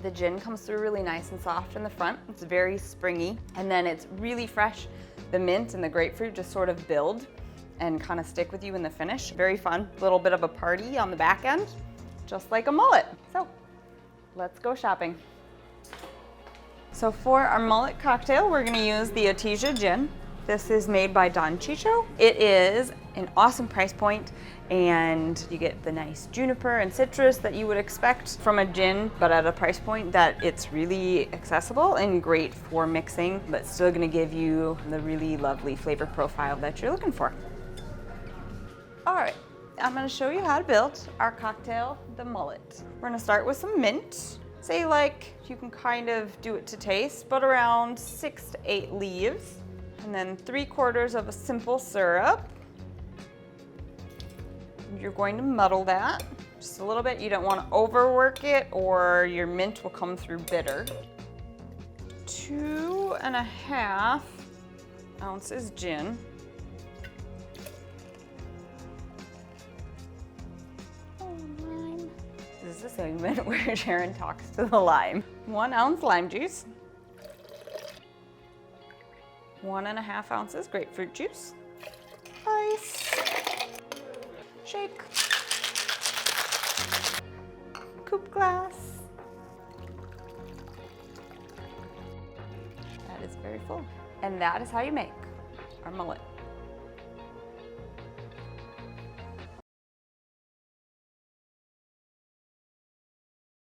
The gin comes through really nice and soft in the front. It's very springy, and then it's really fresh. The mint and the grapefruit just sort of build and kind of stick with you in the finish. Very fun. A little bit of a party on the back end, just like a mullet. So let's go shopping. So for our mullet cocktail, we're gonna use the Etesia Gin. This is made by Don Ciccio. It is an awesome price point, and you get the nice juniper and citrus that you would expect from a gin, but at a price point that it's really accessible and great for mixing, but still gonna give you the really lovely flavor profile that you're looking for. All right, I'm gonna show you how to build our cocktail, the mullet. We're gonna start with some mint. Say like, you can kind of do it to taste, but around 6 to 8 leaves. And then 3/4 of a simple syrup. You're going to muddle that just a little bit. You don't want to overwork it or your mint will come through bitter. 2.5 ounces gin. This is a segment where Sharon talks to the lime. 1 ounce lime juice. 1.5 ounces grapefruit juice. Ice. Shake. Coupe glass. That is very full. And that is how you make our mullet.